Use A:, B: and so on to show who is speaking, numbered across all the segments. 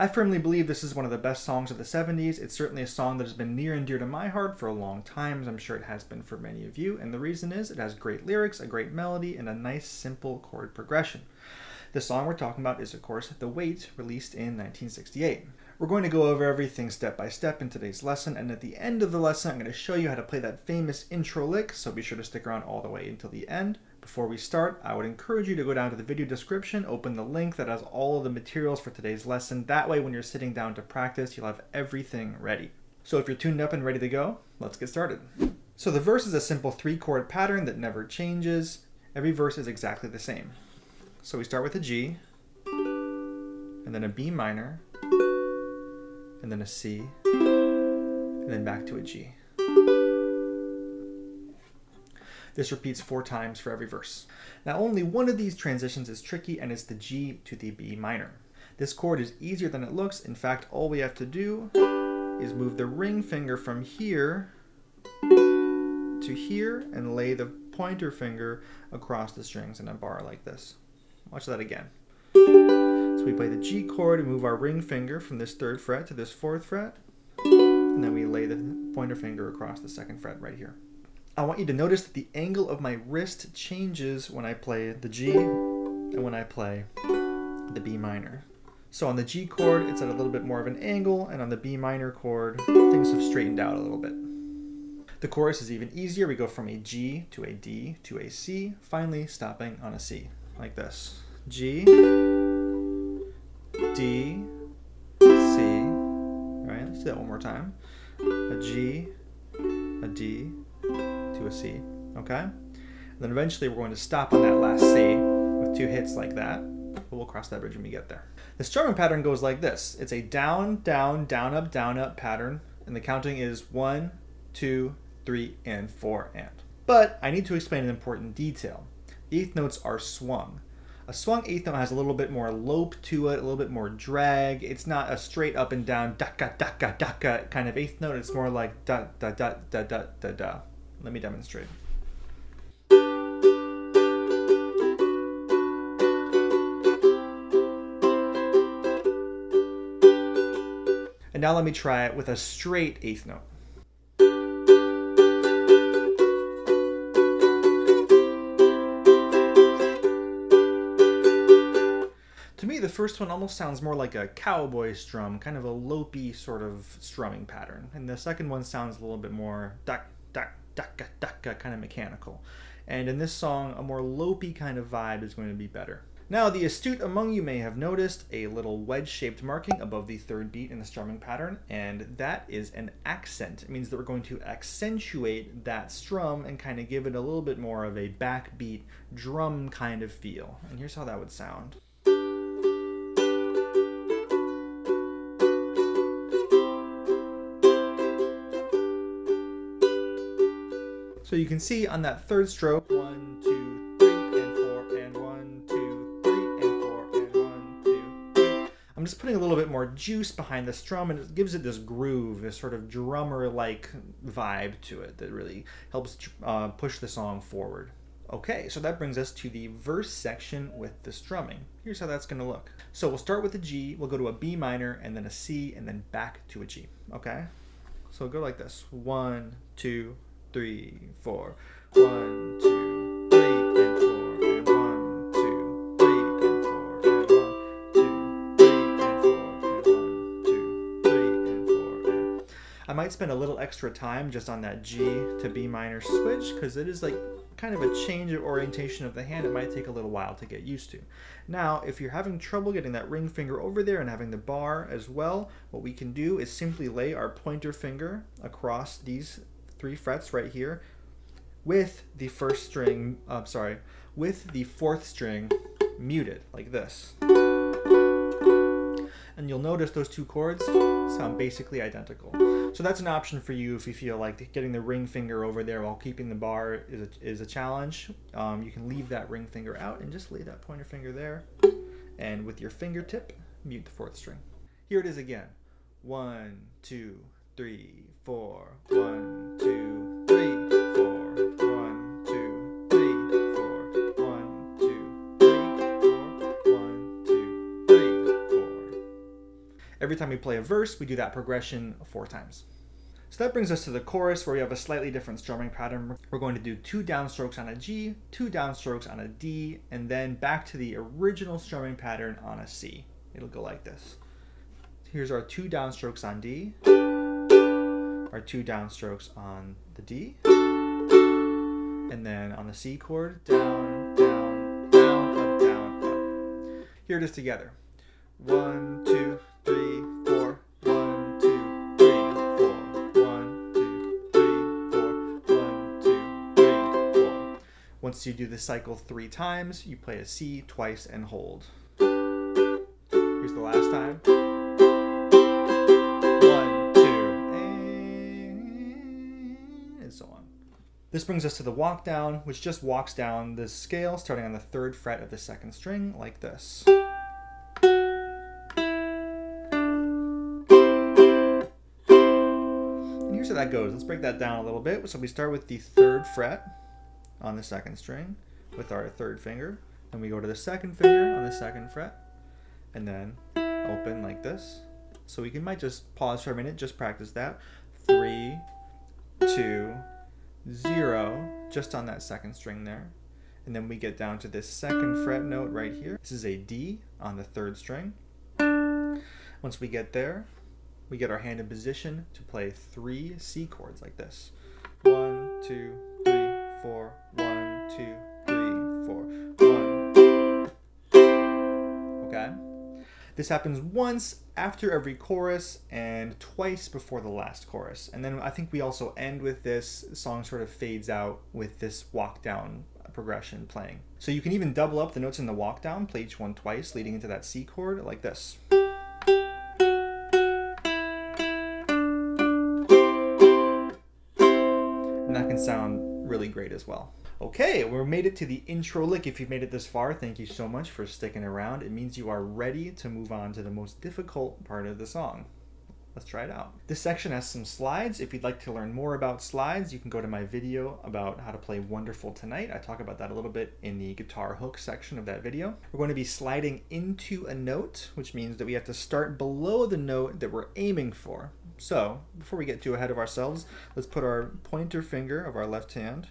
A: I firmly believe this is one of the best songs of the 70s. It's certainly a song that has been near and dear to my heart for a long time, as I'm sure it has been for many of you, and the reason is it has great lyrics, a great melody, and a nice simple chord progression. The song we're talking about is, of course, The Wait, released in 1968. We're going to go over everything step by step in today's lesson, and at the end of the lesson I'm going to show you how to play that famous intro lick, so be sure to stick around all the way until the end. Before we start, I would encourage you to go down to the video description, open the link that has all of the materials for today's lesson. That way when you're sitting down to practice, you'll have everything ready. So if you're tuned up and ready to go, let's get started. So the verse is a simple 3-chord pattern that never changes. Every verse is exactly the same. So we start with a G, and then a B minor, and then a C, and then back to a G. This repeats 4 times for every verse. Now only one of these transitions is tricky, and it's the G to the B minor. This chord is easier than it looks. In fact, all we have to do is move the ring finger from here to here and lay the pointer finger across the strings in a bar like this. Watch that again. So we play the G chord and move our ring finger from this 3rd fret to this 4th fret, and then we lay the pointer finger across the 2nd fret right here. I want you to notice that the angle of my wrist changes when I play the G and when I play the B minor. So on the G chord, it's at a little bit more of an angle, and on the B minor chord, things have straightened out a little bit. The chorus is even easier. We go from a G to a D to a C, finally stopping on a C, like this. G, D, C. All right, let's do that one more time. A G, a D, to a C, okay? And then eventually we're going to stop on that last C with 2 hits like that, but we'll cross that bridge when we get there. The strumming pattern goes like this. It's a down, down, down, up pattern, and the counting is 1, 2, 3, and 4, and. But I need to explain an important detail. The 8th notes are swung. A swung 8th note has a little bit more lope to it, a little bit more drag. It's not a straight up and down da-ka, da-ka, da-ka kind of 8th note. It's more like da, da, da, da, da, da, da. Let me demonstrate. And now let me try it with a straight 8th note. To me, the first one almost sounds more like a cowboy strum, kind of a lopey sort of strumming pattern. And the second one sounds a little bit more duck, duck, duck, duck, kind of mechanical. And in this song, a more lopey kind of vibe is going to be better. Now, the astute among you may have noticed a little wedge-shaped marking above the 3rd beat in the strumming pattern, and that is an accent. It means that we're going to accentuate that strum and kind of give it a little bit more of a backbeat drum kind of feel. And here's how that would sound. So you can see on that 3rd stroke, 1, 2, 3, and 4, and 1, 2, 3, and 4, and 1, 2, 3. I'm just putting a little bit more juice behind the strum, and it gives it this groove, this sort of drummer-like vibe to it that really helps push the song forward. Okay, so that brings us to the verse section with the strumming. Here's how that's going to look. So we'll start with a G, we'll go to a B minor, and then a C, and then back to a G, okay? So it'll go like this. 1, 2, 3, 4. 1, 2, 3, and 4, and 1, 2, 3, and 4, and 1, 2, 3, and 4, and 1, 2, 3, and 4, and. I might spend a little extra time just on that G to B minor switch, because it is like kind of a change of orientation of the hand. It might take a little while to get used to. Now, if you're having trouble getting that ring finger over there and having the bar as well, what we can do is simply lay our pointer finger across these 3 frets right here with the 4th string muted like this. And you'll notice those 2 chords sound basically identical. So that's an option for you if you feel like getting the ring finger over there while keeping the bar is a challenge. You can leave that ring finger out and just lay that pointer finger there, and with your fingertip, mute the 4th string. Here it is again. 1, 2, 3, 4. 1, 2, 3, 4. 1, 2, 3, 4. 1, 2, 3, 4. 1, 2, 3, 4. Every time we play a verse, we do that progression 4 times. So that brings us to the chorus, where we have a slightly different strumming pattern. We're going to do 2 downstrokes on a G, 2 downstrokes on a D, and then back to the original strumming pattern on a C. It'll go like this. Here's our 2 downstrokes on D, our 2 downstrokes on the D, and then on the C chord, down, down, down, up, down, up. Here it is together. 1, 2, 3, 4. 1, 2, 3, 4. 1, 2, 3, 4. 1, 2, 3, 4. Once you do the cycle 3 times, you play a C twice and hold. Here's the last time. 1, 2, and so on. This brings us to the walkdown, which just walks down this scale starting on the 3rd fret of the 2nd string like this. And here's how that goes. Let's break that down a little bit. So we start with the 3rd fret on the 2nd string with our 3rd finger. Then we go to the 2nd finger on the 2nd fret, and then open like this. So we might just pause for a minute, just practice that. 3, 2, 0, just on that 2nd string there. And then we get down to this 2nd fret note right here. This is a D on the 3rd string. Once we get there, we get our hand in position to play 3 C chords like this. 1, 2, 3, 4, 1, 2, 3, 4, 1. Okay? This happens once after every chorus and twice before the last chorus. And then I think we also end with this. The song sort of fades out with this walk down progression playing. So you can even double up the notes in the walk down, play each one twice, leading into that C chord like this. And that can sound really great as well. Okay, we made it to the intro lick. If you've made it this far, thank you so much for sticking around. It means you are ready to move on to the most difficult part of the song. Let's try it out. This section has some slides. If you'd like to learn more about slides, you can go to my video about how to play Wonderful Tonight. I talk about that a little bit in the guitar hook section of that video. We're going to be sliding into a note, which means that we have to start below the note that we're aiming for. So, before we get too ahead of ourselves, let's put our pointer finger of our left hand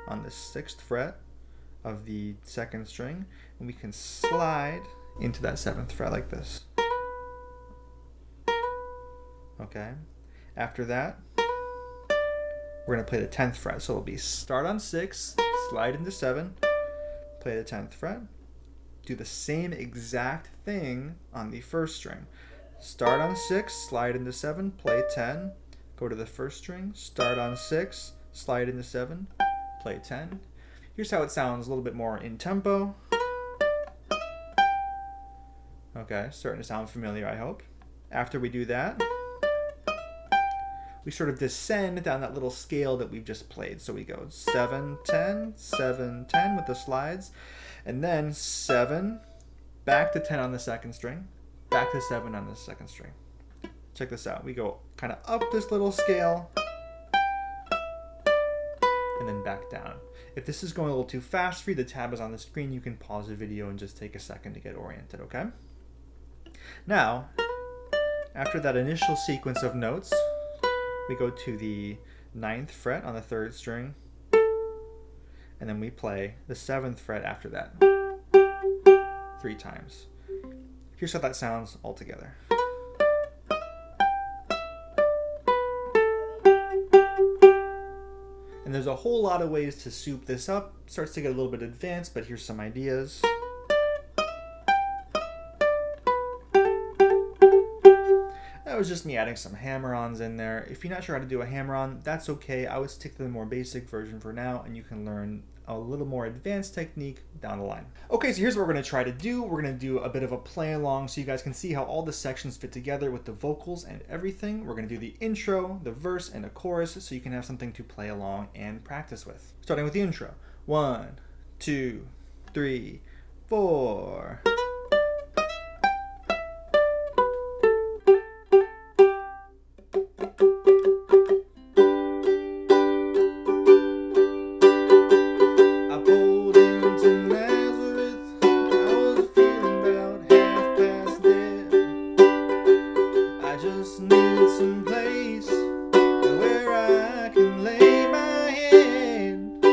A: on the 6th fret of the 2nd string, and we can slide into that 7th fret like this. Okay. After that, we're going to play the 10th fret. So it'll be start on 6, slide into 7, play the 10th fret, do the same exact thing on the 1st string. Start on 6, slide into 7, play 10, go to the 1st string, start on 6, slide into 7, play 10. Here's how it sounds a little bit more in tempo. Okay, starting to sound familiar, I hope. After we do that, we sort of descend down that little scale that we've just played. So we go 7, 10, 7, 10 with the slides, and then 7, back to 10 on the 2nd string, back to 7 on the 2nd string. Check this out. We go kind of up this little scale, and then back down. If this is going a little too fast for you, the tab is on the screen. You can pause the video and just take a second to get oriented, okay? Now, after that initial sequence of notes, we go to the 9th fret on the 3rd string, and then we play the 7th fret after that 3 times. Here's how that sounds all together. And there's a whole lot of ways to soup this up. It starts to get a little bit advanced, but here's some ideas. That was just me adding some hammer-ons in there. If you're not sure how to do a hammer-on, that's okay. I would stick to the more basic version for now, and you can learn a little more advanced technique down the line. Okay, so here's what we're going to try to do. We're going to do a bit of a play along so you guys can see how all the sections fit together with the vocals and everything. We're going to do the intro, the verse, and a chorus so you can have something to play along and practice with. Starting with the intro. 1, 2, 3, 4. I just need some place where I can lay my head.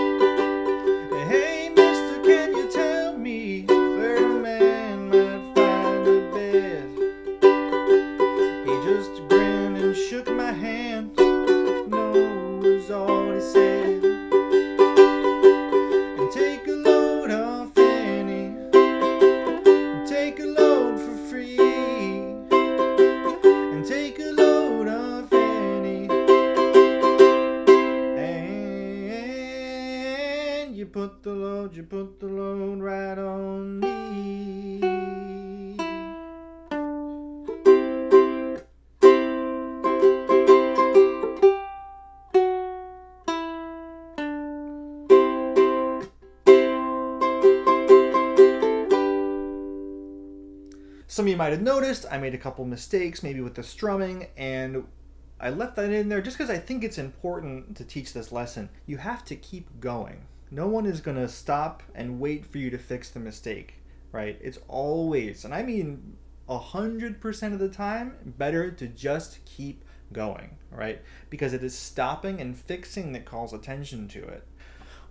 A: Hey mister, can you tell me where a man might find a bed? He just grinned and shook my hand. No was all he said. And take a load off Annie, and take a load for free, and take a load off Annie, and you put the load right on me. Some of you might have noticed I made a couple mistakes, maybe with the strumming, and I left that in there just because I think it's important to teach this lesson. You have to keep going. No one is going to stop and wait for you to fix the mistake, right? It's always, and I mean 100% of the time, better to just keep going, right? Because it is stopping and fixing that calls attention to it.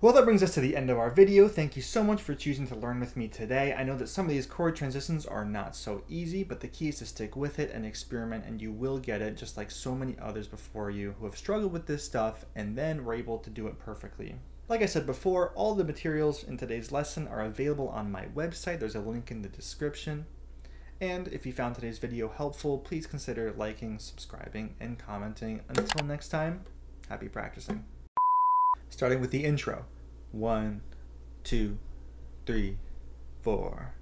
A: Well, that brings us to the end of our video. Thank you so much for choosing to learn with me today. I know that some of these chord transitions are not so easy, but the key is to stick with it and experiment, and you will get it, just like so many others before you who have struggled with this stuff and then were able to do it perfectly. Like I said before, all the materials in today's lesson are available on my website. There's a link in the description. And if you found today's video helpful, please consider liking, subscribing, and commenting. Until next time, happy practicing. Starting with the intro. 1, 2, 3, 4.